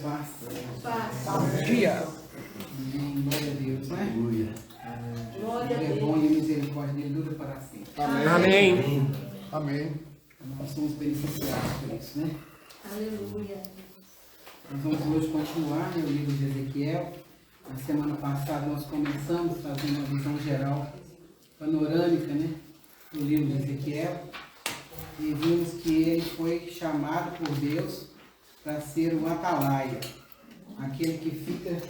paz. Dia. Glória a Deus, né? Aleluia. Ele é bom e a misericórdia dele dura para sempre. Amém. Amém. Nós somos beneficiados por isso, né? Aleluia. Nós vamos hoje continuar o livro de Ezequiel. Na semana passada nós começamos fazendo uma visão geral, panorâmica, né? Do livro de Ezequiel. E vimos que ele foi chamado por Deus para ser o atalaia, aquele que fica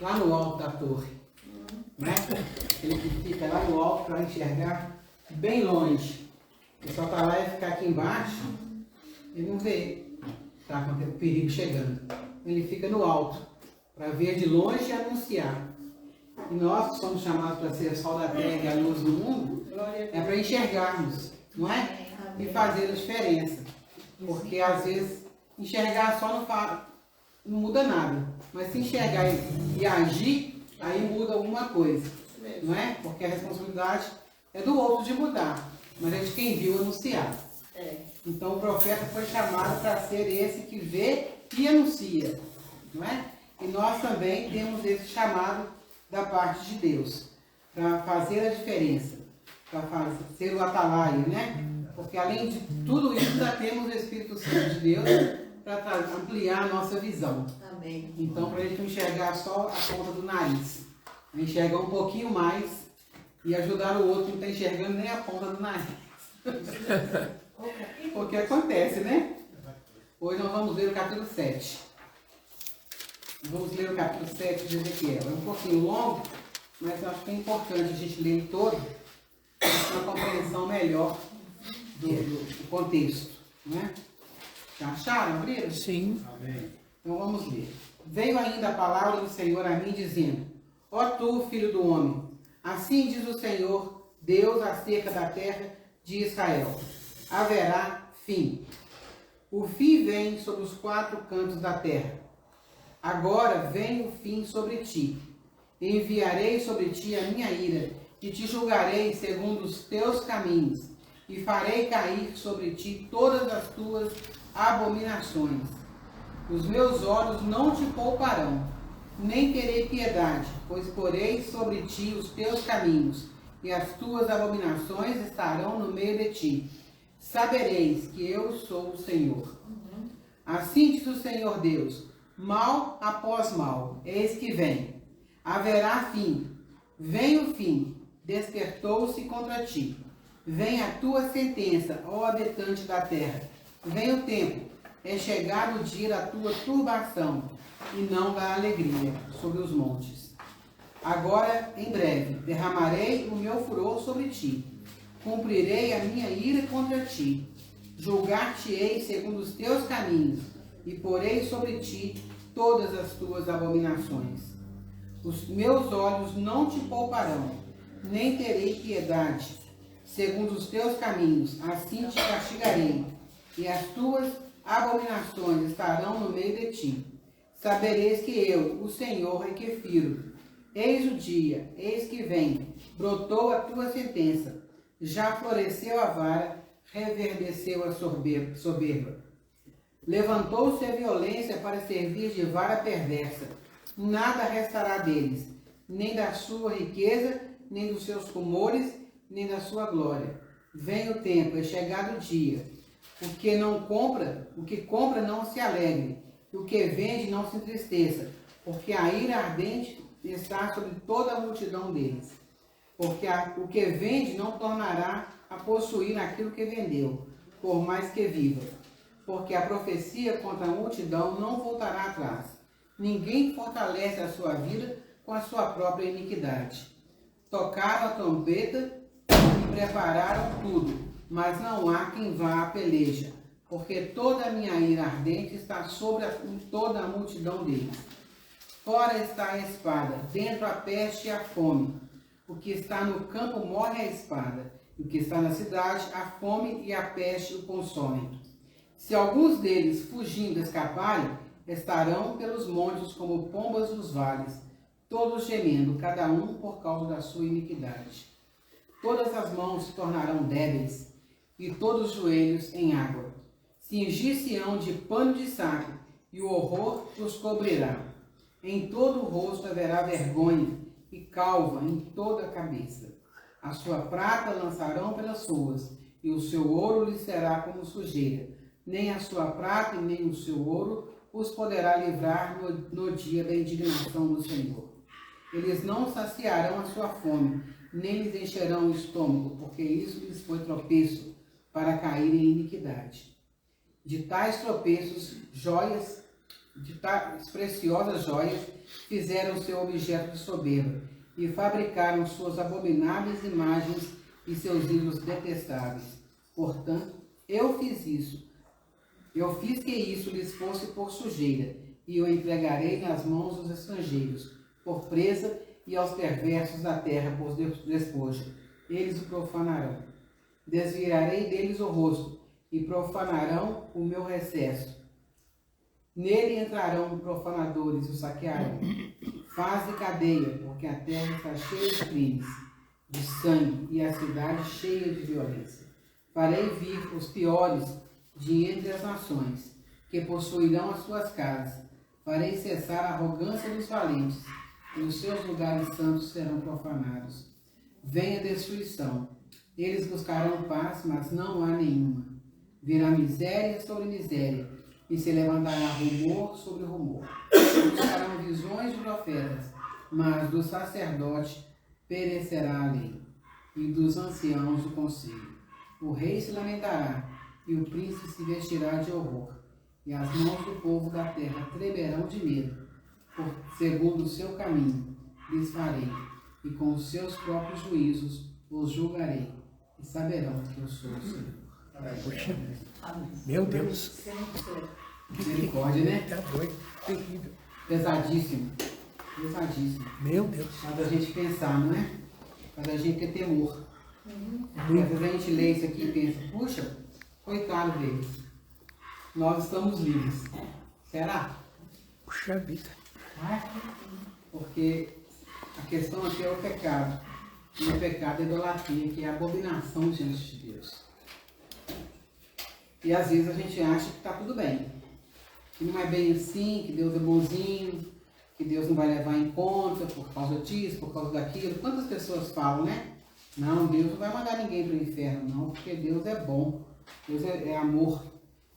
lá no alto da torre, né? Aquele que fica lá no alto para enxergar bem longe. Esse atalaia ficar aqui embaixo, ele não vê, tá, com o perigo chegando. Ele fica no alto para ver de longe e anunciar. E nós que somos chamados para ser o sol da terra e a luz do mundo, é para enxergarmos, não é? E fazer a diferença. Porque às vezes enxergar só não muda nada. Mas se enxergar e agir, aí muda alguma coisa. Não é? Porque a responsabilidade é do outro de mudar. Mas é de quem viu anunciar. Então o profeta foi chamado para ser esse que vê e anuncia. Não é? E nós também temos esse chamado da parte de Deus. Para fazer a diferença. Para ser o atalaia, né? Porque além de tudo isso, ainda temos o Espírito Santo de Deus para ampliar a nossa visão. Amém. Então, para a gente não enxergar só a ponta do nariz, enxergar um pouquinho mais e ajudar o outro que não está enxergando nem a ponta do nariz. Porque acontece, né? Hoje nós vamos ler o capítulo 7. Vamos ler o capítulo 7 de Ezequiel. É um pouquinho longo, mas eu acho que é importante a gente ler ele todo para ter uma compreensão melhor do contexto, né? Já acharam? Abriram? Sim. Amém. Então vamos ler. Veio ainda a palavra do Senhor a mim, dizendo: Ó tu, filho do homem, assim diz o Senhor, Deus acerca da terra de Israel: haverá fim. O fim vem sobre os 4 cantos da terra. Agora vem o fim sobre ti. Enviarei sobre ti a minha ira, e te julgarei segundo os teus caminhos, e farei cair sobre ti todas as tuas abominações. Os meus olhos não te pouparão, nem terei piedade, pois porei sobre ti os teus caminhos, e as tuas abominações estarão no meio de ti. Sabereis que eu sou o Senhor. Assim diz o Senhor Deus: mal após mal, eis que vem. Haverá fim. Vem o fim, despertou-se contra ti. Vem a tua sentença, ó habitante da terra. Vem o tempo, é chegado o dia da tua turbação, e não da alegria sobre os montes. Agora, em breve, derramarei o meu furor sobre ti. Cumprirei a minha ira contra ti. Julgar-te-ei segundo os teus caminhos, e porei sobre ti todas as tuas abominações. Os meus olhos não te pouparão, nem terei piedade. Segundo os teus caminhos, assim te castigarei, e as tuas abominações estarão no meio de ti. Sabereis que eu, o Senhor, é que firo. Eis o dia, eis que vem, brotou a tua sentença, já floresceu a vara, reverdeceu a soberba. Levantou-se a violência para servir de vara perversa. Nada restará deles, nem da sua riqueza, nem dos seus rumores, nem da sua glória. Vem o tempo, é chegado o dia. O que compra não se alegre, e o que vende não se entristeça, porque a ira ardente está sobre toda a multidão deles. Porque o que vende não tornará a possuir aquilo que vendeu, por mais que viva. Porque a profecia contra a multidão não voltará atrás. Ninguém fortalece a sua vida com a sua própria iniquidade. Tocaram a trombeta e prepararam tudo, mas não há quem vá à peleja, porque toda a minha ira ardente está sobre toda a multidão deles. Fora está a espada, dentro a peste e a fome. O que está no campo morre a espada, e o que está na cidade, a fome e a peste o consomem. Se alguns deles, fugindo, escaparem, estarão pelos montes como pombas nos vales, todos gemendo, cada um por causa da sua iniquidade. Todas as mãos se tornarão débeis, e todos os joelhos em água. Cingir-se-ão de pano de saco, e o horror os cobrirá. Em todo o rosto haverá vergonha, e calva em toda a cabeça. A sua prata lançarão pelas ruas, e o seu ouro lhe será como sujeira. Nem a sua prata e nem o seu ouro os poderá livrar no dia da indignação do Senhor. Eles não saciarão a sua fome, nem lhes encherão o estômago, porque isso lhes foi tropeço, para cair em iniquidade. De tais tropeços, de tais preciosas joias, fizeram seu objeto de soberba, e fabricaram suas abomináveis imagens e seus ídolos detestáveis. Portanto, eu fiz isso. Eu fiz que isso lhes fosse por sujeira, e o entregarei nas mãos dos estrangeiros, por presa, e aos perversos da terra por despojo. Eles o profanarão. Desviarei deles o rosto, e profanarão o meu recesso. Nele entrarão profanadores e o saquearão. Faz de cadeia, porque a terra está cheia de crimes, de sangue, e a cidade cheia de violência. Farei vir os piores de entre as nações, que possuirão as suas casas. Farei cessar a arrogância dos valentes, e os seus lugares santos serão profanados. Vem a destruição. Eles buscarão paz, mas não há nenhuma. Virá miséria sobre miséria, e se levantará rumor sobre rumor. Buscarão visões de profetas, mas do sacerdote perecerá a lei, e dos anciãos o conselho. O rei se lamentará, e o príncipe se vestirá de horror, e as mãos do povo da terra tremerão de medo. Segundo o seu caminho lhes farei, e com os seus próprios juízos os julgarei, e saberão que eu sou o Senhor. Poxa, meu Deus. Misericórdia, né? Tá doido, terrível. Pesadíssimo. Pesadíssimo. Meu Deus. Faz a gente pensar, não é? Faz a gente ter temor. Às vezes a gente lê isso aqui e pensa, puxa, coitado deles. Nós estamos livres. Será? Puxa vida. Porque a questão aqui é o pecado. E o pecado é idolatria, que é a abominação diante de Deus. E às vezes a gente acha que está tudo bem. Que não é bem assim, que Deus é bonzinho, que Deus não vai levar em conta por causa disso, por causa daquilo. Quantas pessoas falam, né? Não, Deus não vai mandar ninguém para o inferno, não, porque Deus é bom. Deus é amor.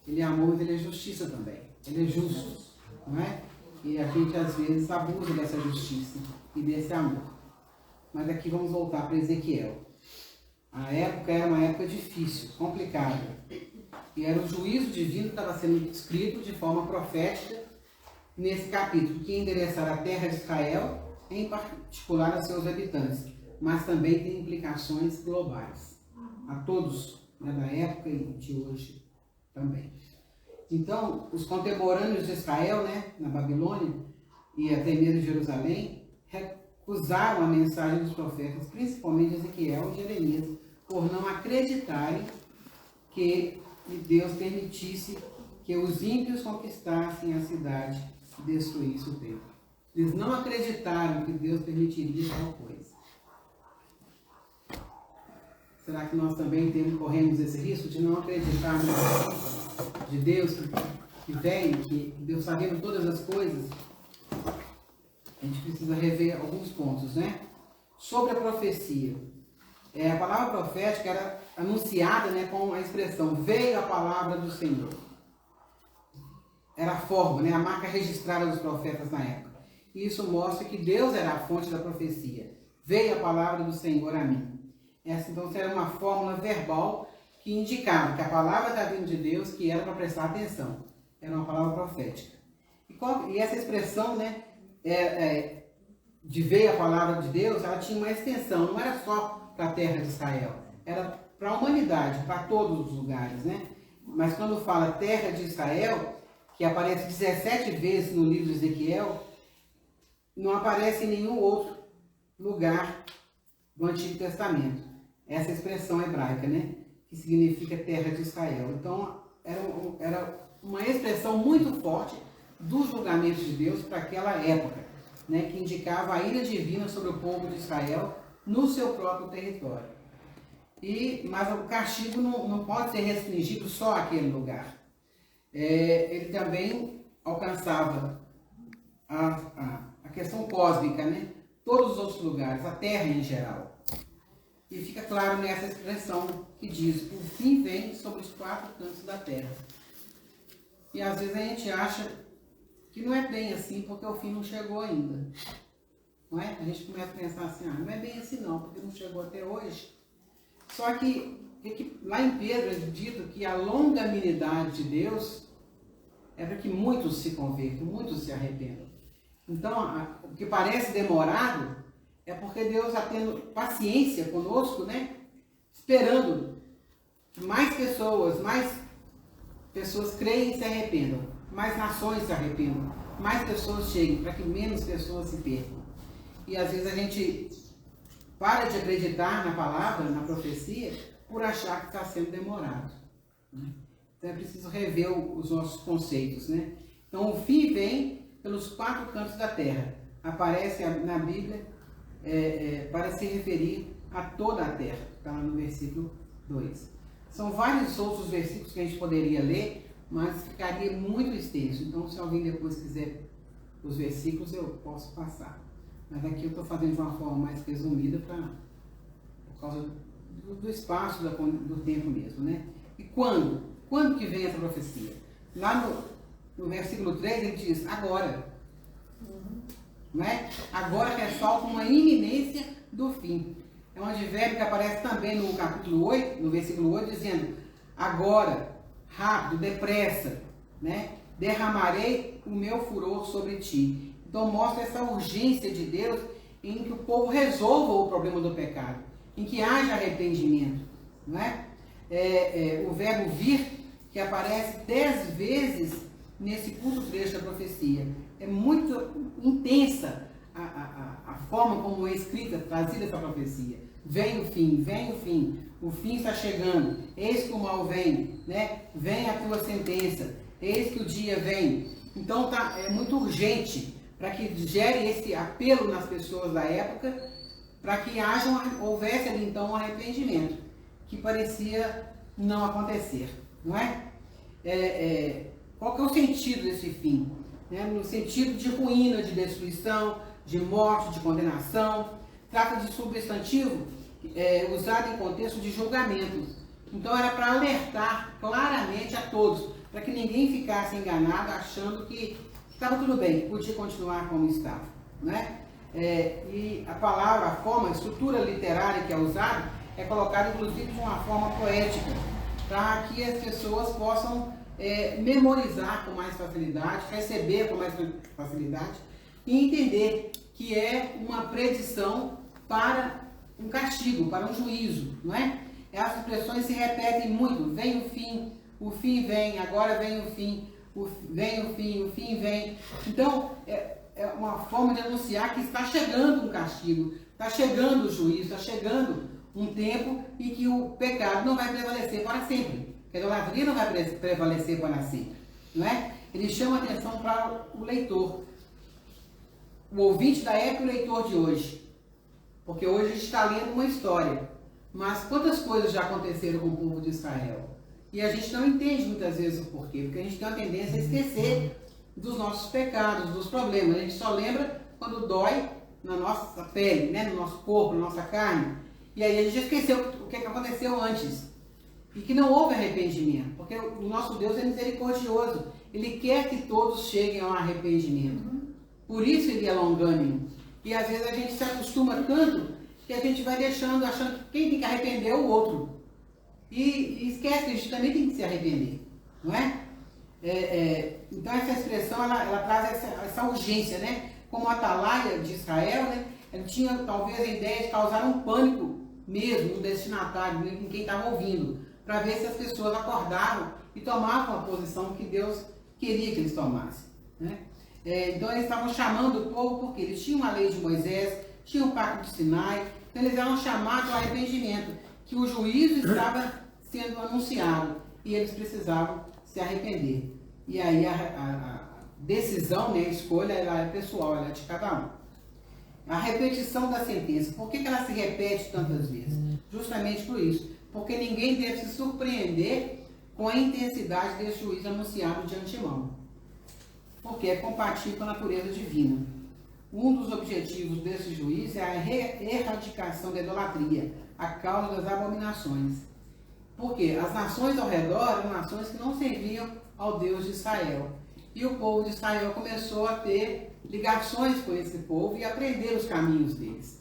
Ele é amor, mas ele é justiça também. Ele é justo, não é? E a gente às vezes abusa dessa justiça e desse amor. Mas aqui vamos voltar para Ezequiel. A época era uma época difícil, complicada. E era o juízo divino que estava sendo escrito de forma profética nesse capítulo, que endereçará a terra de Israel, em particular a seus habitantes, mas também tem implicações globais, a todos, né, da época e de hoje também. Então, os contemporâneos de Israel, né, na Babilônia e até mesmo em Jerusalém, recusaram a mensagem dos profetas, principalmente Ezequiel e Jeremias, por não acreditarem que Deus permitisse que os ímpios conquistassem a cidade e destruíssem o templo. Eles não acreditaram que Deus permitiria tal coisa. Será que nós também corremos esse risco de não acreditar na de Deus que vem, que Deus sabendo todas as coisas? A gente precisa rever alguns pontos, né? Sobre a profecia. A palavra profética era anunciada, né, com a expressão veio a palavra do Senhor. Era a forma, né, a marca registrada dos profetas na época. E isso mostra que Deus era a fonte da profecia. Veio a palavra do Senhor a mim. Essa então era uma fórmula verbal que indicava que a palavra está vindo de Deus, que era para prestar atenção. Era uma palavra profética. E essa expressão, né, de veio a palavra de Deus, ela tinha uma extensão, não era só para a terra de Israel, era para a humanidade, para todos os lugares, né? Mas quando fala terra de Israel, que aparece 17 vezes no livro de Ezequiel, não aparece em nenhum outro lugar do Antigo Testamento. Essa expressão hebraica, né? Que significa terra de Israel. Então, era uma expressão muito forte dos julgamentos de Deus para aquela época, né? Que indicava a ira divina sobre o povo de Israel no seu próprio território. Mas o castigo não pode ser restringido só àquele lugar. Ele também alcançava a questão cósmica, né? Todos os outros lugares, a Terra em geral. E fica claro nessa expressão que diz: o fim vem sobre os 4 cantos da Terra. E às vezes a gente acha que não é bem assim, porque o fim não chegou ainda. Não é? A gente começa a pensar assim: não é bem assim não, porque não chegou até hoje. Só que lá em Pedro é dito que a longanimidade de Deus é para que muitos se convertam, muitos se arrependam. Então, o que parece demorado é porque Deus está tendo paciência conosco, né? Esperando que mais pessoas creem e se arrependam, mais nações se arrependam, mais pessoas cheguem, para que menos pessoas se percam. E às vezes a gente para de acreditar na palavra, na profecia, por achar que está sendo demorado, né? Então é preciso rever os nossos conceitos, né? Então o fim vem pelos 4 cantos da terra. Aparece na Bíblia para se referir a toda a terra. Está lá no versículo 2. São vários outros versículos que a gente poderia ler, mas ficaria muito extenso. Então, se alguém depois quiser os versículos, eu posso passar. Mas aqui eu estou fazendo de uma forma mais resumida por causa do espaço, do tempo mesmo, né? E quando? Quando que vem essa profecia? Lá no versículo 3 ele diz: agora. Não é? Agora ressalta uma iminência do fim. É um advérbio que aparece também no capítulo 8, no versículo 8, dizendo: agora, rápido, depressa, né? Derramarei o meu furor sobre ti. Então mostra essa urgência de Deus em que o povo resolva o problema do pecado, em que haja arrependimento, não é? O verbo vir, que aparece 10 vezes nesse curto trecho da profecia. É muito intensa a forma como é escrita, trazida essa profecia. Vem o fim está chegando, eis que o mal vem, né? Vem a tua sentença, eis que o dia vem. Então é muito urgente para que gere esse apelo nas pessoas da época, para que houvesse ali então um arrependimento, que parecia não acontecer, não é? Qual que é o sentido desse fim? No sentido de ruína, de destruição, de morte, de condenação. Trata de substantivo usado em contexto de julgamento. Então era para alertar claramente a todos, para que ninguém ficasse enganado achando que estava tudo bem, que podia continuar como estava, né? E a palavra, a forma, a estrutura literária que é usada é colocada inclusive de uma forma poética, para que as pessoas possam memorizar com mais facilidade, receber com mais facilidade e entender que é uma predição para um castigo, para um juízo, não é? As expressões se repetem muito: vem o fim vem, agora vem o fim, o fim vem. Então, é uma forma de anunciar que está chegando um castigo, está chegando o juízo, está chegando um tempo em que o pecado não vai prevalecer para sempre, que a idolatria não vai prevalecer para sempre, não é? Ele chama atenção para o leitor, o ouvinte da época e o leitor de hoje, porque hoje a gente está lendo uma história, mas quantas coisas já aconteceram com o povo de Israel? E a gente não entende muitas vezes o porquê, porque a gente tem uma tendência a esquecer dos nossos pecados, dos problemas. A gente só lembra quando dói na nossa pele, né? No nosso corpo, na nossa carne. E aí a gente esqueceu o que aconteceu antes. E que não houve arrependimento, porque o nosso Deus é misericordioso. Ele quer que todos cheguem ao arrependimento. Por isso ele é longânimo. E às vezes a gente se acostuma tanto que a gente vai deixando, achando que quem tem que arrepender é o outro. E esquece que a gente também tem que se arrepender, não é? Então essa expressão, ela traz essa urgência, né? Como a atalaia de Israel, né? Ele tinha talvez a ideia de causar um pânico mesmo no destinatário, em quem estava ouvindo, para ver se as pessoas acordavam e tomavam a posição que Deus queria que eles tomassem, né? Então eles estavam chamando o povo porque eles tinham a lei de Moisés, tinham o pacto de Sinai, então eles eram chamados ao arrependimento, que o juízo estava sendo anunciado e eles precisavam se arrepender. E aí a decisão, né, a escolha, ela é pessoal, ela é de cada um. A repetição da sentença, por que ela se repete tantas vezes? Justamente por isso, porque ninguém deve se surpreender com a intensidade desse juízo anunciado de antemão. porque é compatível com a natureza divina. Um dos objetivos desse juízo é a erradicação da idolatria, a causa das abominações. Porque as nações ao redor eram nações que não serviam ao Deus de Israel. E o povo de Israel começou a ter ligações com esse povo e aprender os caminhos deles.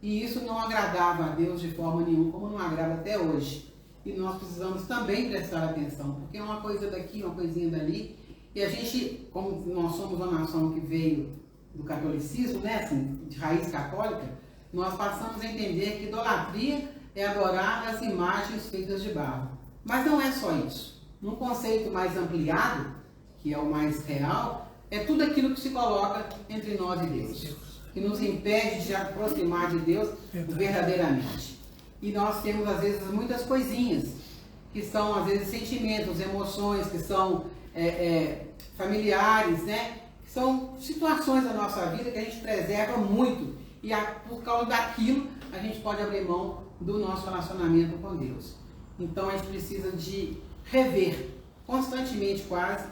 E isso não agradava a Deus de forma nenhuma, como não agrada até hoje. E nós precisamos também prestar atenção, porque é uma coisa daqui, uma coisinha dali. E a gente, como nós somos uma nação que veio do catolicismo, né, assim, de raiz católica, nós passamos a entender que idolatria é adorar as imagens feitas de barro. Mas não é só isso. Num conceito mais ampliado, que é o mais real, é tudo aquilo que se coloca entre nós e Deus, que nos impede de aproximar de Deus verdadeiramente. E nós temos, às vezes, muitas coisinhas, que são, às vezes, sentimentos, emoções, que são familiares, né? Que são situações da nossa vida que a gente preserva muito. E por causa daquilo, a gente pode abrir mão do nosso relacionamento com Deus. Então, a gente precisa de rever, constantemente quase,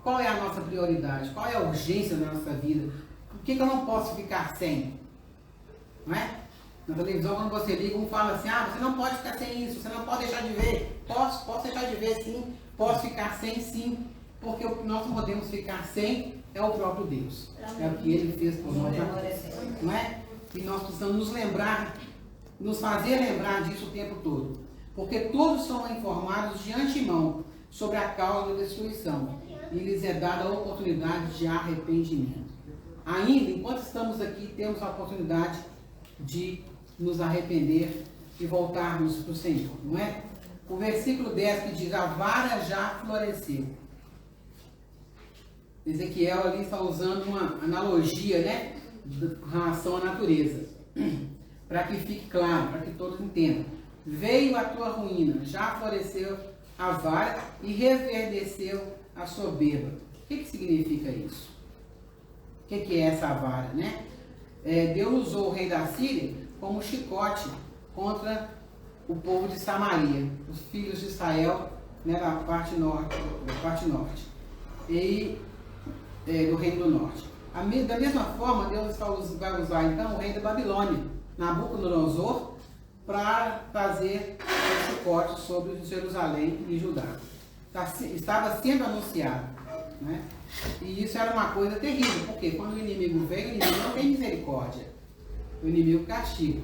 qual é a nossa prioridade, qual é a urgência da nossa vida, o que eu não posso ficar sem, não é? Na televisão, quando você liga, um fala assim, você não pode ficar sem isso, você não pode deixar de ver. Posso deixar de ver sim, posso ficar sem sim, porque o que nós não podemos ficar sem é o próprio Deus. É o que Ele fez por nós, não é? E nós precisamos nos lembrar, nos fazer lembrar disso o tempo todo. Porque todos são informados de antemão sobre a causa da destruição. E lhes é dada a oportunidade de arrependimento. Ainda, enquanto estamos aqui, temos a oportunidade de nos arrepender e voltarmos para o Senhor, não é? O versículo 10 que diz, a vara já floresceu. Ezequiel ali está usando uma analogia, né, com relação à natureza, para que fique claro, para que todos entendam. Veio a tua ruína, já floresceu a vara e reverdeceu a soberba. O que significa isso? O que é essa vara, né? Deus usou o rei da Síria como chicote contra o povo de Samaria, os filhos de Israel, né, da parte norte e do reino do norte. Da mesma forma, Deus vai usar então o rei da Babilônia, Nabucodonosor, para fazer o chicote sobre Jerusalém e Judá. Estava sendo anunciado, né? E isso era uma coisa terrível, porque quando o inimigo vem, o inimigo não tem misericórdia. O inimigo castiga.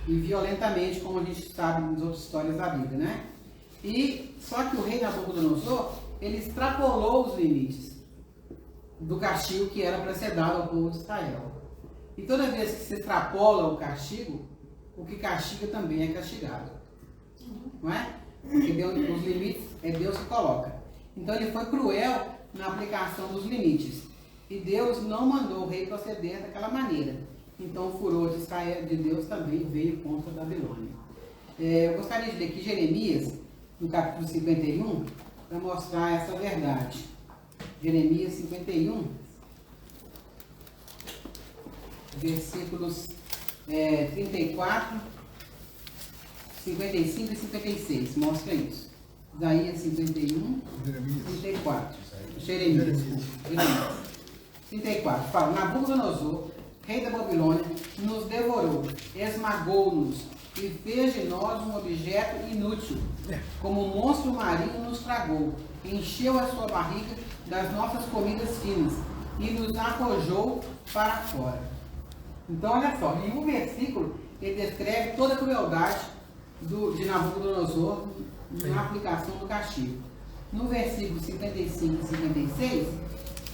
E violentamente, como a gente sabe nas outras histórias da Bíblia, né? E só que o rei Nabucodonosor, ele extrapolou os limites do castigo que era para ser dado ao povo de Israel. E toda vez que se extrapola o castigo, o que castiga também é castigado. Não é? Porque os limites é Deus que coloca. Então ele foi cruel na aplicação dos limites. E Deus não mandou o rei proceder daquela maneira. Então o furor de Israel, de Deus também veio contra a Babilônia. Eu gostaria de ler aqui Jeremias, no capítulo 51, para mostrar essa verdade. Jeremias 51, versículos 34, 55 e 56. Mostra isso. Isaías 51, 34. Jeremias. 34. Fala, Nabucodonosor, rei da Babilônia, nos devorou, esmagou-nos e fez de nós um objeto inútil. Como um monstro marinho nos tragou, encheu a sua barriga das nossas comidas finas e nos arrojou para fora. Então, olha só, em um versículo, ele descreve toda a crueldade de Nabucodonosor na aplicação do castigo. No versículo 55 e 56,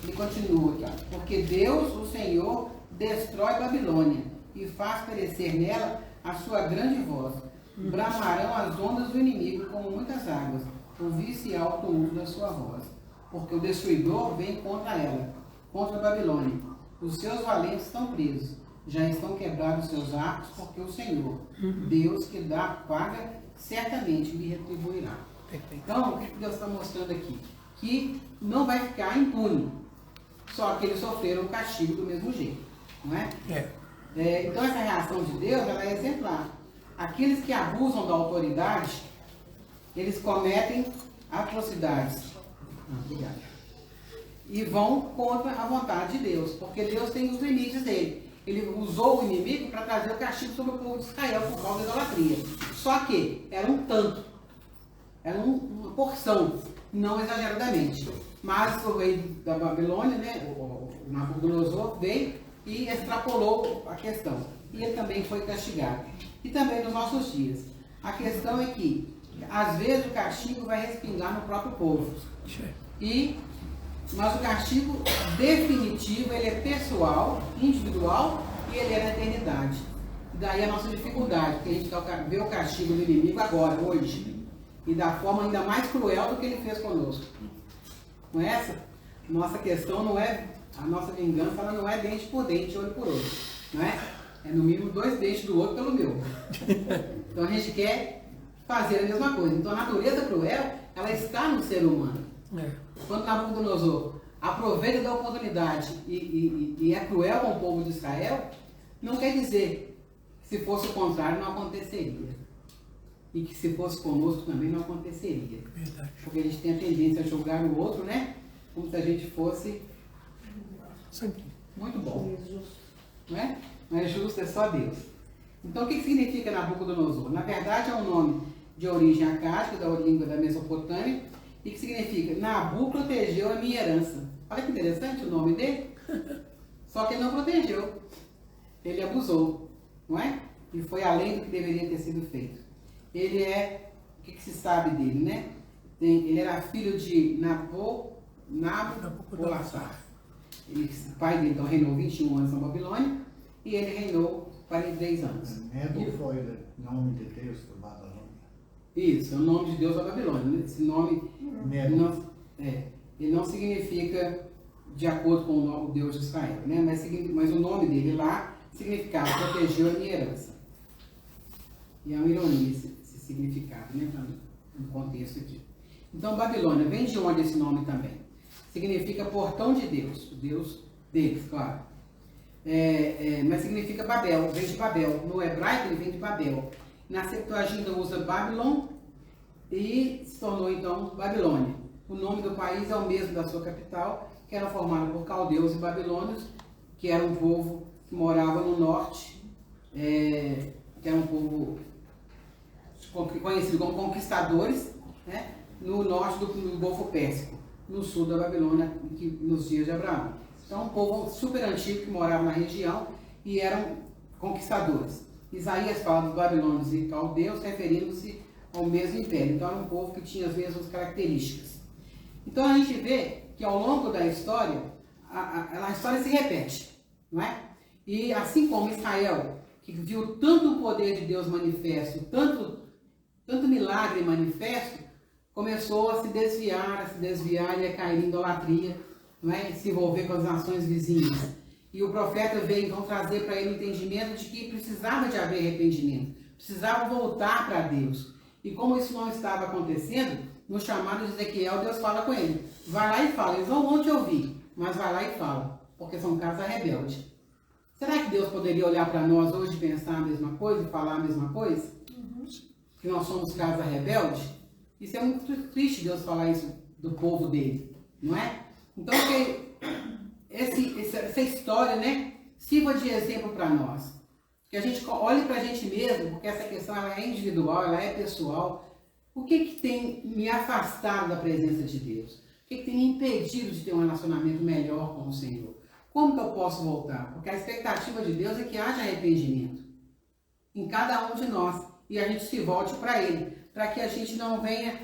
ele continua aqui, ó, porque Deus, o Senhor, destrói Babilônia e faz perecer nela a sua grande voz. Bramarão as ondas do inimigo como muitas águas, ouvir-se alto o uso da sua voz. Porque o destruidor vem contra ela, contra a Babilônia. Os seus valentes estão presos, já estão quebrados os seus arcos, porque o Senhor, Deus que dá paga, certamente lhe retribuirá. Então, o que Deus está mostrando aqui? Que não vai ficar impune, só que eles sofreram o castigo do mesmo jeito, não é? Então, essa reação de Deus, ela é exemplar. Aqueles que abusam da autoridade, eles cometem atrocidades. Obrigado. e vão contra a vontade de Deus, porque Deus tem os limites dele. Ele usou o inimigo para trazer o castigo sobre o povo de Israel por causa da idolatria. Só que era um tanto, era uma porção, não exageradamente. Mas o rei da Babilônia, né, o Nabucodonosor, veio e extrapolou a questão. E ele também foi castigado. E também nos nossos dias. A questão é que, às vezes, o castigo vai respingar no próprio povo. Mas o castigo definitivo, ele é pessoal, individual, e ele é na eternidade. Daí a nossa dificuldade, porque a gente vê o castigo do inimigo agora, hoje, e da forma ainda mais cruel do que ele fez conosco. Não é essa? Nossa questão não é, a nossa vingança, ela não é dente por dente, olho por olho. Não é? É no mínimo 2 dentes do outro pelo meu. Então a gente quer fazer a mesma coisa. Então a natureza cruel, ela está no ser humano. Quando Nabucodonosor aproveita da oportunidade e é cruel com o povo de Israel, não quer dizer que se fosse o contrário não aconteceria. E que se fosse conosco também não aconteceria. Verdade. Porque a gente tem a tendência a julgar o outro, né? Como se a gente fosse muito bom. Não é? Não é justo, é só Deus. Então o que significa Nabucodonosor? Na verdade é um nome de origem acádica, da língua da Mesopotâmia, e que significa Nabu protegeu a minha herança. Olha que interessante o nome dele. Só que ele não protegeu. Ele abusou, não é? E foi além do que deveria ter sido feito. Ele é, o que se sabe dele, né? Ele era filho de Nabopolassar. O pai dele então reinou 21 anos na Babilônia e ele reinou 43 anos. Nebo foi o nome de Deus da Babilônia. Isso, é o nome de Deus da Babilônia. Esse nome ele não significa de acordo com o Deus de Israel, né? Mas o nome dele lá significava protegeu a minha herança. E é uma ironia esse significado, né? No contexto aqui. Então, Babilônia vem de onde esse nome também? Significa portão de Deus, o Deus deles, claro. Mas significa Babel, vem de Babel. No hebraico ele vem de Babel. Na Septuaginta usa Babylon e se tornou então Babilônia. O nome do país é o mesmo da sua capital, que era formado por caldeus e babilônios, que era um povo que morava no norte, que era um povo conhecido como conquistadores, né, no norte do Golfo Pérsico, no sul da Babilônia, nos dias de Abraão. Então, um povo super antigo que morava na região e eram conquistadores. Isaías fala dos babilônios e caldeus, referindo-se ao mesmo império. Então, era um povo que tinha as mesmas características. Então, a gente vê que ao longo da história, a história se repete, não é? E assim como Israel, que viu tanto o poder de Deus manifesto, tanto milagre manifesto, começou a se desviar e a cair em idolatria, não é? E se envolver com as nações vizinhas. E o profeta veio então trazer para ele o entendimento de que precisava de haver arrependimento, precisava voltar para Deus. E como isso não estava acontecendo, no chamado de Ezequiel, Deus fala com ele, vai lá e fala, eles não vão te ouvir, mas vai lá e fala, porque são casa rebelde. Será que Deus poderia olhar para nós hoje e pensar a mesma coisa e falar a mesma coisa? Que nós somos casa rebelde? Isso é muito triste Deus falar isso do povo dele, não é? Então, que essa história, né, sirva de exemplo para nós. Que a gente olhe para a gente mesmo, porque essa questão ela é individual, ela é pessoal. O que tem me afastado da presença de Deus? O que tem me impedido de ter um relacionamento melhor com o Senhor? Como que eu posso voltar? Porque a expectativa de Deus é que haja arrependimento em cada um de nós e a gente se volte para Ele, para que a gente não venha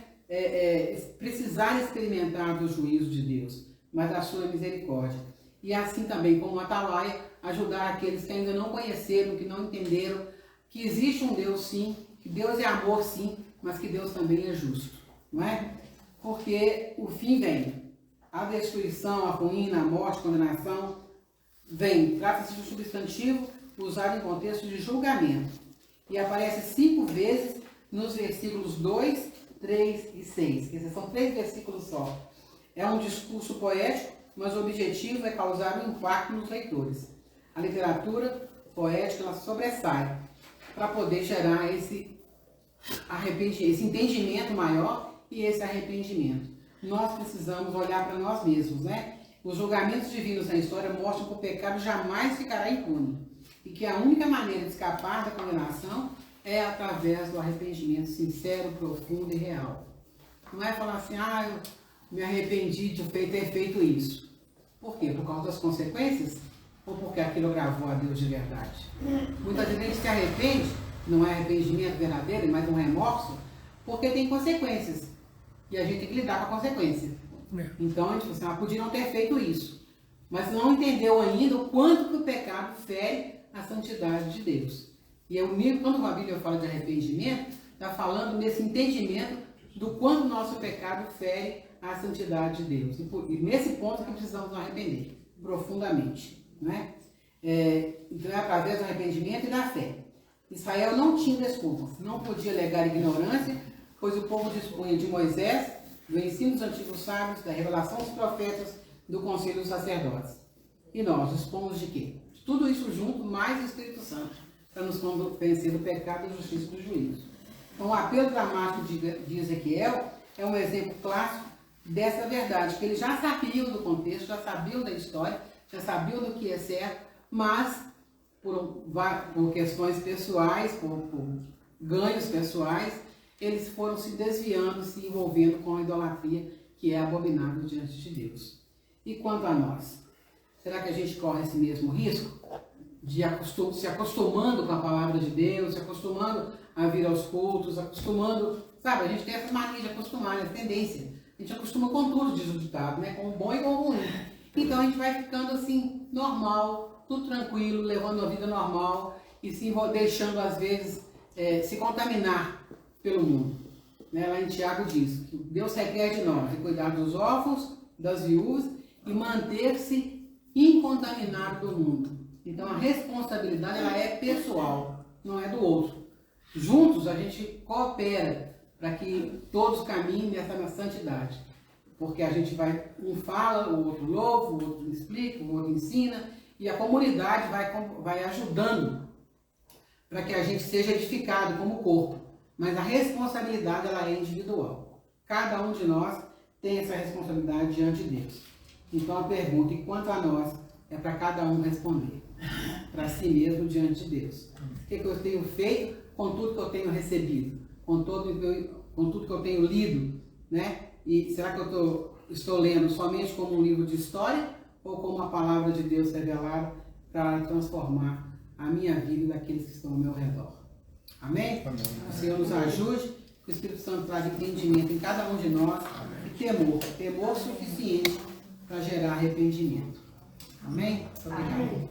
precisar experimentar do juízo de Deus, mas da sua misericórdia. E assim também, como atalaia, ajudar aqueles que ainda não conheceram, que não entenderam, que existe um Deus sim, que Deus é amor sim, mas que Deus também é justo, não é? Porque o fim vem. A destruição, a ruína, a morte, a condenação, vem. Trata-se de um substantivo usado em contexto de julgamento. E aparece 5 vezes nos versículos 2, 3 e 6. Esses são 3 versículos só. É um discurso poético, mas o objetivo é causar um impacto nos leitores. A literatura poética ela sobressai para poder gerar esse entendimento maior e esse arrependimento. Nós precisamos olhar para nós mesmos, né? Os julgamentos divinos na história mostram que o pecado jamais ficará impune e que a única maneira de escapar da condenação é através do arrependimento sincero, profundo e real. Não é falar assim, eu me arrependi de ter feito isso. Por quê? Por causa das consequências? Ou porque aquilo agravou a Deus de verdade? Muitas vezes a gente se arrepende, não é arrependimento verdadeiro, mas um remorso, porque tem consequências. E a gente tem que lidar com a consequência. Então a gente fala assim, podia não ter feito isso. Mas não entendeu ainda o quanto que o pecado fere a santidade de Deus. E quando a Bíblia fala de arrependimento, está falando nesse entendimento do quanto o nosso pecado fere a santidade de Deus. E nesse ponto que precisamos nos arrepender profundamente. Né? Então é através do arrependimento e da fé. Israel não tinha desculpas, não podia alegar ignorância, pois o povo dispunha de Moisés, do ensino dos antigos sábios, da revelação dos profetas, do conselho dos sacerdotes. E nós dispomos de quê? Tudo isso junto, mais o Espírito Santo, para nos convencer do pecado, da justiça e do juízo. Então o apelo dramático de Ezequiel é um exemplo clássico dessa verdade, que eles já sabiam do contexto, já sabiam da história, já sabiam do que é certo, mas por questões pessoais, por ganhos pessoais, eles foram se desviando, se envolvendo com a idolatria, que é abominável diante de Deus. E quanto a nós? Será que a gente corre esse mesmo risco? De se acostumando com a palavra de Deus, se acostumando a vir aos cultos, acostumando... Sabe, a gente tem essa mania de acostumar, essa tendência. A gente acostuma com tudo, diz o ditado, né? Com o bom e com o ruim. Então a gente vai ficando assim, normal, tudo tranquilo, levando a vida normal e se deixando, às vezes, se contaminar pelo mundo. Né? Lá em Tiago diz que Deus requer de nós de cuidar dos órfãos, das viúvas e manter-se incontaminado do mundo. Então a responsabilidade ela é pessoal, não é do outro. Juntos a gente coopera para que todos caminhem nessa santidade. Porque a gente um fala, o outro louva, o outro explica, o outro ensina, e a comunidade vai ajudando para que a gente seja edificado como corpo. Mas a responsabilidade ela é individual. Cada um de nós tem essa responsabilidade diante de Deus. Então a pergunta, enquanto a nós, é para cada um responder. Para si mesmo diante de Deus. O que eu tenho feito com tudo que eu tenho recebido? Com tudo que eu tenho lido? Né? E será que eu estou lendo somente como um livro de história ou como a palavra de Deus revelada para transformar a minha vida e daqueles que estão ao meu redor? Amém? Amém. O Senhor nos ajude, que o Espírito Santo traga entendimento em cada um de nós. Amém. E temor suficiente para gerar arrependimento. Amém? Obrigado.